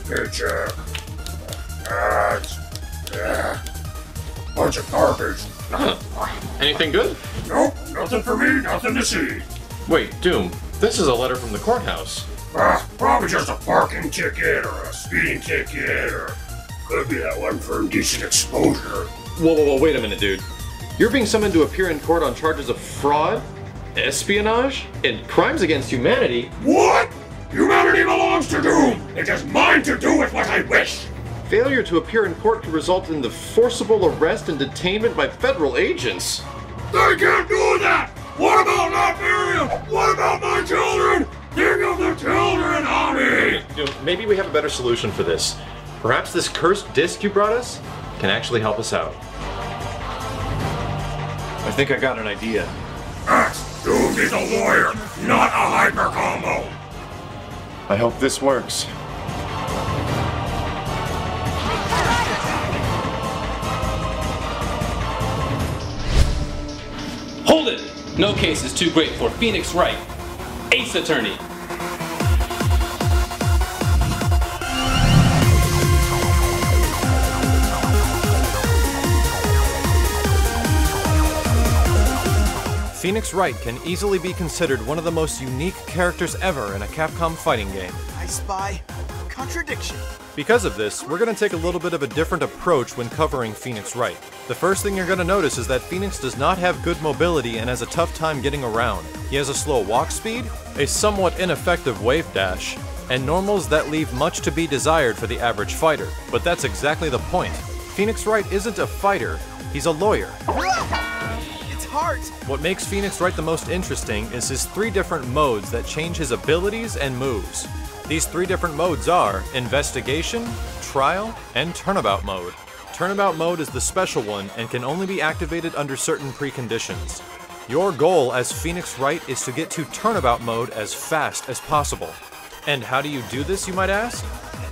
paycheck. Bunch of garbage. Anything good? Nope, nothing for me, nothing to see. Wait, Doom, this is a letter from the courthouse. Probably just a parking ticket or a speeding ticket, or could be that one for indecent exposure. Whoa, wait a minute, dude. You're being summoned to appear in court on charges of fraud, espionage, and crimes against humanity. What? Humanity belongs to Doom! It is mine to do with what I wish! Failure to appear in court could result in the forcible arrest and detainment by federal agents. They can't do that! What about Liberia? What about my children? Think of the children, Ami! Maybe we have a better solution for this. Perhaps this cursed disc you brought us can actually help us out. I think I got an idea. Doom is a lawyer, not a hyper combo! I hope this works. Hold it! No case is too great for Phoenix Wright, Ace Attorney. Phoenix Wright can easily be considered one of the most unique characters ever in a Capcom fighting game. I spy contradiction. Because of this, we're going to take a little bit of a different approach when covering Phoenix Wright. The first thing you're going to notice is that Phoenix does not have good mobility and has a tough time getting around. He has a slow walk speed, a somewhat ineffective wave dash, and normals that leave much to be desired for the average fighter. But that's exactly the point. Phoenix Wright isn't a fighter, he's a lawyer. What makes Phoenix Wright the most interesting is his 3 different modes that change his abilities and moves. These 3 different modes are Investigation, Trial, and Turnabout mode. Turnabout mode is the special one and can only be activated under certain preconditions. Your goal as Phoenix Wright is to get to Turnabout mode as fast as possible. And how do you do this, you might ask?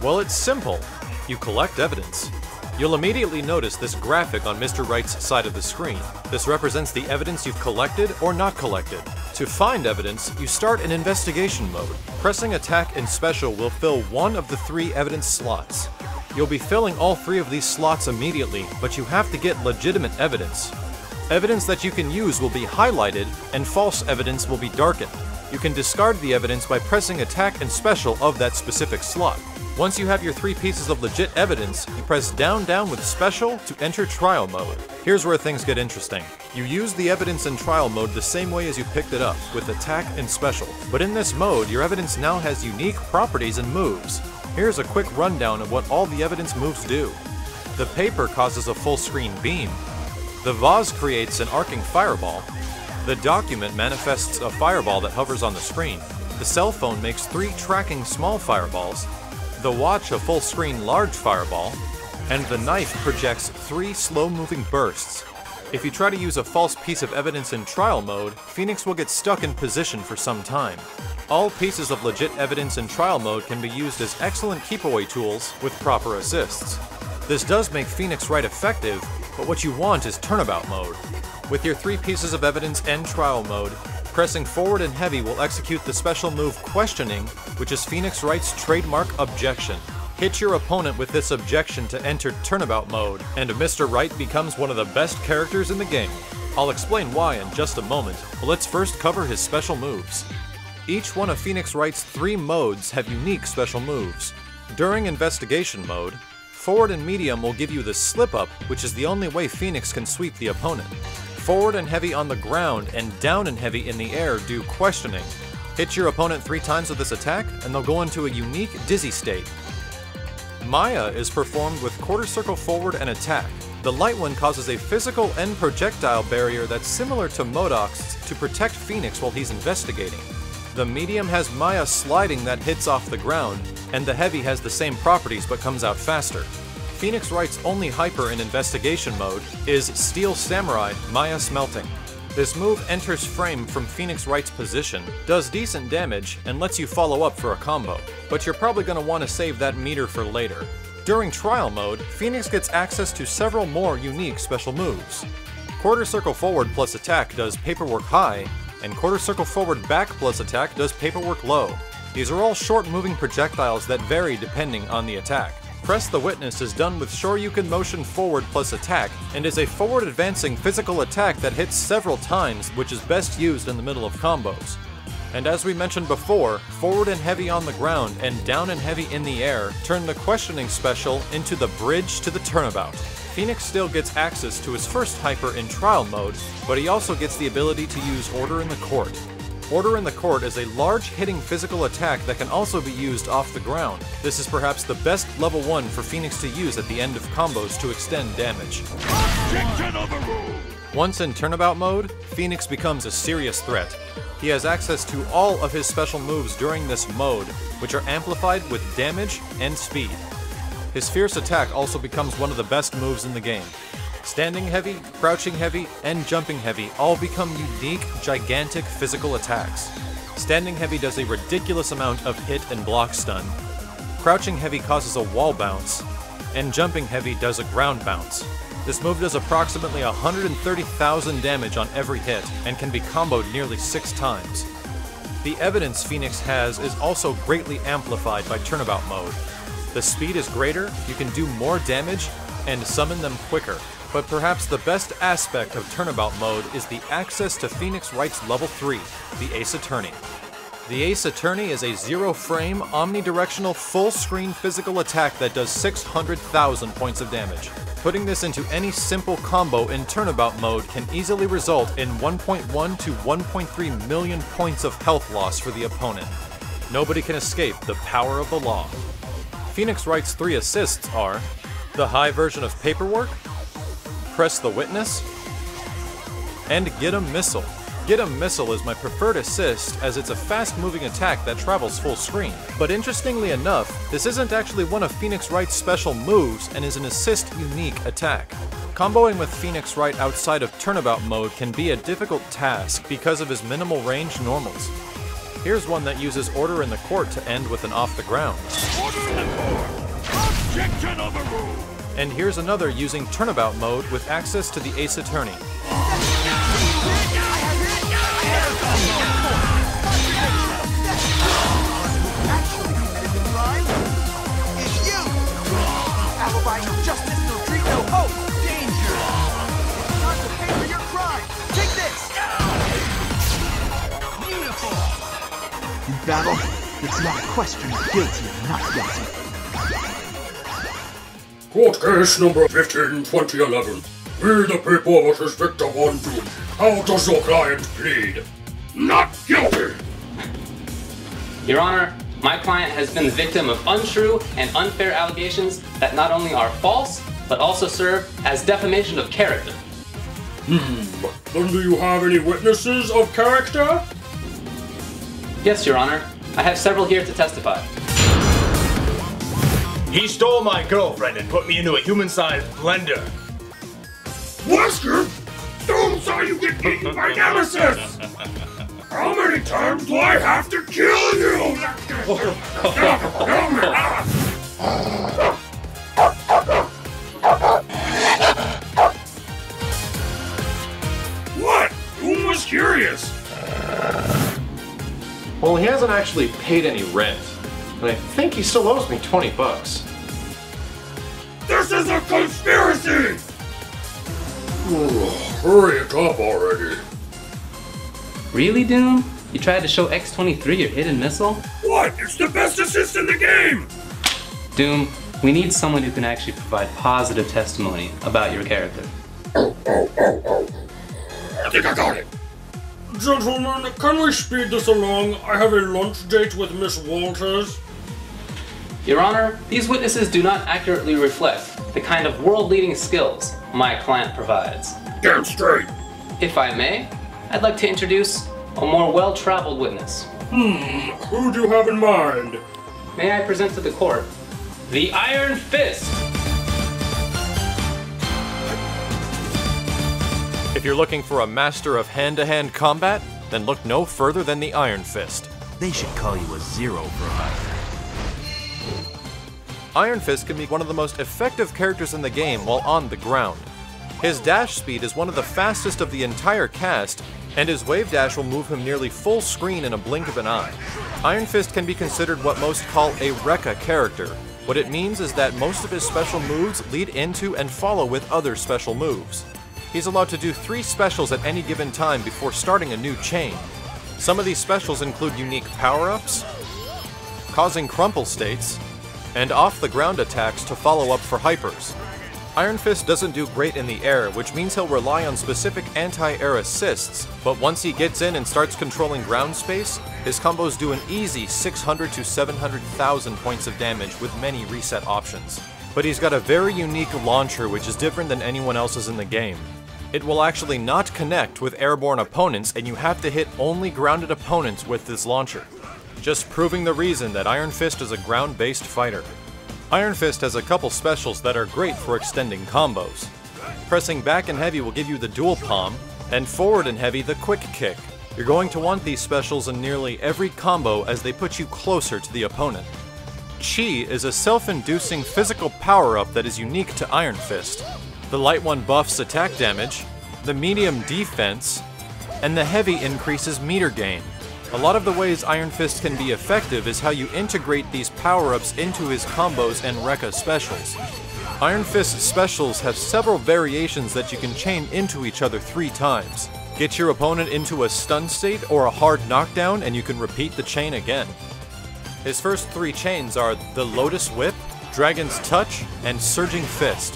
Well, it's simple. You collect evidence. You'll immediately notice this graphic on Mr. Wright's side of the screen. This represents the evidence you've collected or not collected. To find evidence, you start in Investigation mode. Pressing Attack and Special will fill one of the 3 evidence slots. You'll be filling all 3 of these slots immediately, but you have to get legitimate evidence. Evidence that you can use will be highlighted, and false evidence will be darkened. You can discard the evidence by pressing Attack and Special of that specific slot. Once you have your 3 pieces of legit evidence, you press down with Special to enter Trial mode. Here's where things get interesting. You use the evidence in Trial mode the same way as you picked it up, with Attack and Special. But in this mode, your evidence now has unique properties and moves. Here's a quick rundown of what all the evidence moves do. The paper causes a full screen beam. The vase creates an arcing fireball. The document manifests a fireball that hovers on the screen. The cell phone makes 3 tracking small fireballs. The watch a full screen large fireball, and the knife projects 3 slow-moving bursts. If you try to use a false piece of evidence in Trial mode, Phoenix will get stuck in position for some time. All pieces of legit evidence in Trial mode can be used as excellent keep-away tools with proper assists. This does make Phoenix Wright effective, but what you want is Turnabout mode. With your 3 pieces of evidence and Trial mode, pressing forward and heavy will execute the special move Questioning, which is Phoenix Wright's trademark objection. Hit your opponent with this objection to enter Turnabout mode, and Mr. Wright becomes one of the best characters in the game. I'll explain why in just a moment, but let's first cover his special moves. Each one of Phoenix Wright's 3 modes have unique special moves. During Investigation mode, Forward and Medium will give you the Slip-Up, which is the only way Phoenix can sweep the opponent. Forward and Heavy on the ground and Down and Heavy in the air do Questioning. Hit your opponent 3 times with this attack, and they'll go into a unique Dizzy state. Maya is performed with Quarter Circle Forward and Attack. The light one causes a physical and projectile barrier that's similar to Modok's to protect Phoenix while he's investigating. The medium has Maya sliding that hits off the ground, and the heavy has the same properties but comes out faster. Phoenix Wright's only hyper in Investigation mode is Steel Samurai Maya Smelting. This move enters frame from Phoenix Wright's position, does decent damage, and lets you follow up for a combo, but you're probably going to want to save that meter for later. During Trial mode, Phoenix gets access to several more unique special moves. Quarter Circle Forward plus Attack does Paperwork High, and Quarter Circle Forward Back plus Attack does Paperwork Low. These are all short-moving projectiles that vary depending on the attack. Press the Witness is done with Shoryuken motion forward plus attack, and is a forward-advancing physical attack that hits several times, which is best used in the middle of combos. And as we mentioned before, forward and heavy on the ground and down and heavy in the air turn the questioning special into the bridge to the turnabout. Phoenix still gets access to his first hyper in trial mode, but he also gets the ability to use Order in the Court. Order in the Court is a large hitting physical attack that can also be used off the ground. This is perhaps the best level 1 for Phoenix to use at the end of combos to extend damage. Once in turnabout mode, Phoenix becomes a serious threat. He has access to all of his special moves during this mode, which are amplified with damage and speed. His fierce attack also becomes one of the best moves in the game. Standing heavy, crouching heavy, and jumping heavy all become unique, gigantic physical attacks. Standing heavy does a ridiculous amount of hit and block stun. Crouching heavy causes a wall bounce, and jumping heavy does a ground bounce. This move does approximately 130,000 damage on every hit, and can be comboed nearly 6 times. The evidence Phoenix has is also greatly amplified by turnabout mode. The speed is greater, you can do more damage, and summon them quicker. But perhaps the best aspect of turnabout mode is the access to Phoenix Wright's level 3, the Ace Attorney. The Ace Attorney is a zero-frame, omnidirectional, full-screen physical attack that does 600,000 points of damage. Putting this into any simple combo in turnabout mode can easily result in 1.1 to 1.3 million points of health loss for the opponent. Nobody can escape the power of the law. Phoenix Wright's 3 assists are the high version of Paperwork, Press the Witness, and Get a Missile. Get a Missile is my preferred assist as it's a fast-moving attack that travels full screen. But interestingly enough, this isn't actually one of Phoenix Wright's special moves and is an assist-unique attack. Comboing with Phoenix Wright outside of turnabout mode can be a difficult task because of his minimal range normals. Here's one that uses Order in the Court to end with an off the ground. And here's another using turnabout mode with access to the Ace Attorney. Alibi, no justice, no treat, no hope. Danger. It's time to pay for your crime. Take this. Beautiful. In battle, it's not a question of guilty or not guilty. Court case number 15/2011. We the people versus Victor 1-2. How does your client plead? Not guilty! Your Honor, my client has been the victim of untrue and unfair allegations that not only are false, but also serve as defamation of character. Then do you have any witnesses of character? Yes, Your Honor. I have several here to testify. He stole my girlfriend and put me into a human-sized blender. Wesker? Don't saw you get eaten by Nemesis! How many times do I have to kill you? What? Who was curious? Well, he hasn't actually paid any rent, and I think he still owes me 20 bucks. This is a conspiracy! Hurry it up already. Really, Doom? You tried to show X-23 your hidden missile? What? It's the best assist in the game! Doom, we need someone who can actually provide positive testimony about your character. I think I got it. Gentlemen, can we speed this along? I have a lunch date with Miss Walters. Your Honor, these witnesses do not accurately reflect the kind of world-leading skills my client provides. Damn straight. If I may, I'd like to introduce a more well-traveled witness. Who do you have in mind? May I present to the court the Iron Fist? If you're looking for a master of hand-to-hand combat, then look no further than the Iron Fist. They should call you a zero for hire. Iron Fist can be one of the most effective characters in the game while on the ground. His dash speed is one of the fastest of the entire cast, and his wave dash will move him nearly full screen in a blink of an eye. Iron Fist can be considered what most call a Rekka character. What it means is that most of his special moves lead into and follow with other special moves. He's allowed to do 3 specials at any given time before starting a new chain. Some of these specials include unique power-ups, causing crumple states, and off-the-ground attacks to follow up for hypers. Iron Fist doesn't do great in the air, which means he'll rely on specific anti-air assists, but once he gets in and starts controlling ground space, his combos do an easy 600 to 700,000 points of damage with many reset options. But he's got a very unique launcher which is different than anyone else's in the game. It will actually not connect with airborne opponents, and you have to hit only grounded opponents with this launcher, just proving the reason that Iron Fist is a ground-based fighter. Iron Fist has a couple specials that are great for extending combos. Pressing back and heavy will give you the dual palm, and forward and heavy the quick kick. You're going to want these specials in nearly every combo as they put you closer to the opponent. Chi is a self-inducing physical power-up that is unique to Iron Fist. The light one buffs attack damage, the medium defense, and the heavy increases meter gain. A lot of the ways Iron Fist can be effective is how you integrate these power-ups into his combos and Rekka specials. Iron Fist specials have several variations that you can chain into each other 3 times. Get your opponent into a stun state or a hard knockdown and you can repeat the chain again. His first 3 chains are the Lotus Whip, Dragon's Touch, and Surging Fist.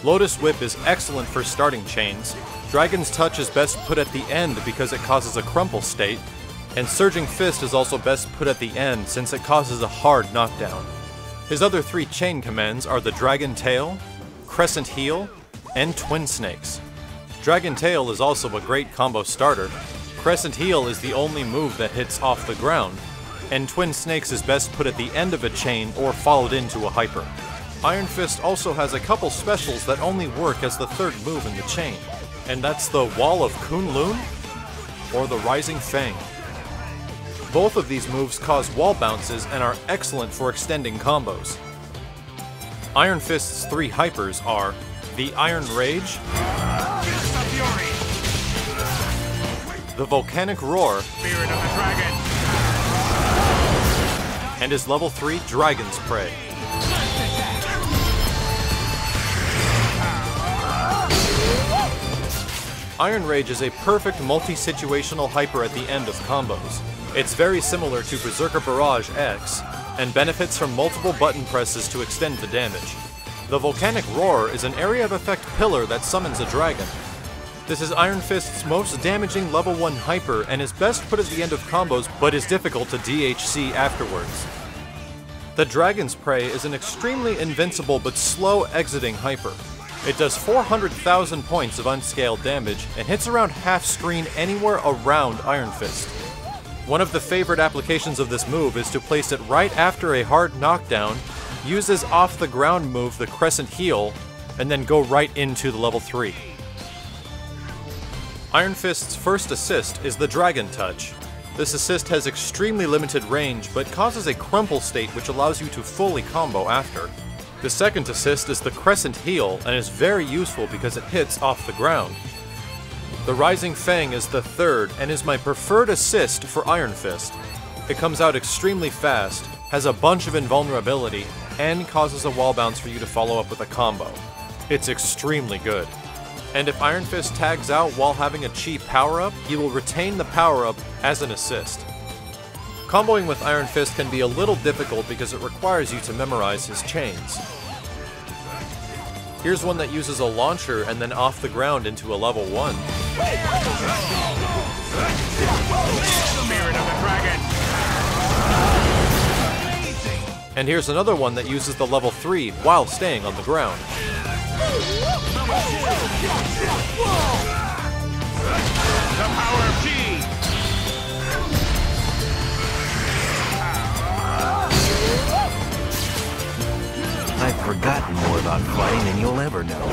Lotus Whip is excellent for starting chains, Dragon's Touch is best put at the end because it causes a crumple state, and Surging Fist is also best put at the end since it causes a hard knockdown. His other 3 chain commands are the Dragon Tail, Crescent Heel, and Twin Snakes. Dragon Tail is also a great combo starter, Crescent Heel is the only move that hits off the ground, and Twin Snakes is best put at the end of a chain or followed into a hyper. Iron Fist also has a couple specials that only work as the 3rd move in the chain, and that's the Wall of Kunlun or the Rising Fang. Both of these moves cause wall bounces and are excellent for extending combos. Iron Fist's 3 hypers are the Iron Rage, the Volcanic Roar, Spirit of the Dragon. and his level 3 Dragon's Prey. Iron Rage is a perfect multi-situational hyper at the end of combos. It's very similar to Berserker Barrage X, and benefits from multiple button presses to extend the damage. The Volcanic Roar is an area of effect pillar that summons a dragon. This is Iron Fist's most damaging level 1 hyper and is best put at the end of combos, but is difficult to DHC afterwards. The Dragon's Prey is an extremely invincible but slow exiting hyper. It does 400,000 points of unscaled damage and hits around half screen anywhere around Iron Fist. One of the favorite applications of this move is to place it right after a hard knockdown, use as off the ground move the Crescent Heel, and then go right into the level 3. Iron Fist's first assist is the Dragon Touch. This assist has extremely limited range, but causes a crumple state which allows you to fully combo after. The second assist is the Crescent Heel, and is very useful because it hits off the ground. The Rising Fang is the 3rd, and is my preferred assist for Iron Fist. It comes out extremely fast, has a bunch of invulnerability, and causes a wall bounce for you to follow up with a combo. It's extremely good. And if Iron Fist tags out while having a Chi power-up, he will retain the power-up as an assist. Comboing with Iron Fist can be a little difficult because it requires you to memorize his chains. Here's one that uses a launcher and then off the ground into a level 1. Spirit of the Dragon. And here's another one that uses the level 3 while staying on the ground. The power of G. I've forgotten more about fighting than you'll ever know.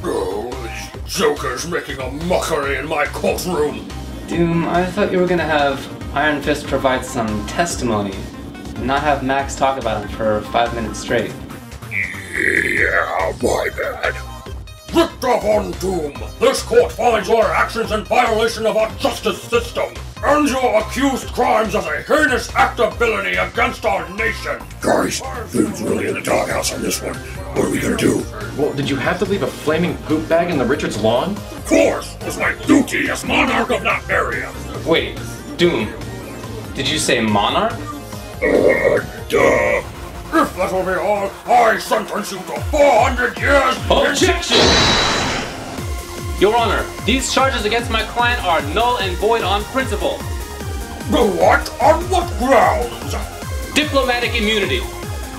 Oh, these jokers making a mockery in my courtroom. Doom, I thought you were gonna have Iron Fist provide some testimony, not have Max talk about him for 5 minutes straight. Yeah, my bad. Victor Von Doom, this court finds your actions in violation of our justice system, and your accused crimes as a heinous act of villainy against our nation. Guys, Doom's really in the doghouse on this one. What are we gonna do? Well, did you have to leave a flaming poop bag in the Richards lawn? Of course! It's my duty as monarch of that area! Wait, Doom, did you say monarch? Duh! If that will be all, I sentence you to 400 years. Objection! Your Honor, these charges against my client are null and void on principle. The what? On what grounds? Diplomatic immunity.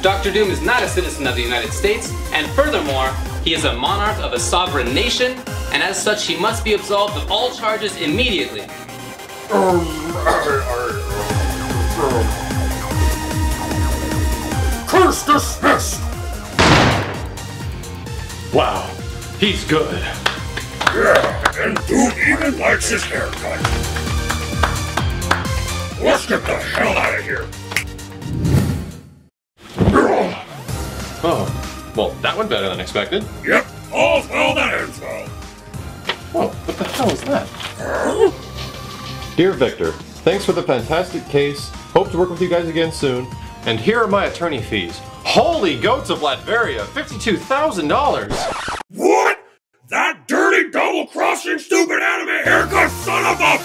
Dr. Doom is not a citizen of the United States, and furthermore, he is a monarch of a sovereign nation, and as such he must be absolved of all charges immediately. Case dismissed! Wow, he's good. Yeah, and Doom even likes his haircut. Let's get the hell out of here! Oh, well, that went better than expected. Yep, all's well that ends well. Whoa, what the hell is that? Dear Victor, thanks for the fantastic case. Hope to work with you guys again soon. And here are my attorney fees. Holy goats of Latveria, $52,000! What? That dirty double-crossing stupid anime haircut son of a...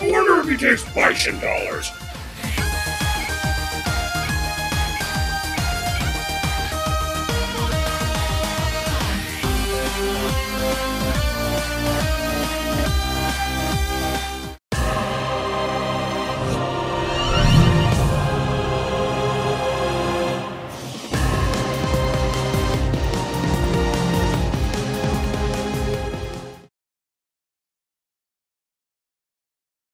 I wonder if he takes bison dollars.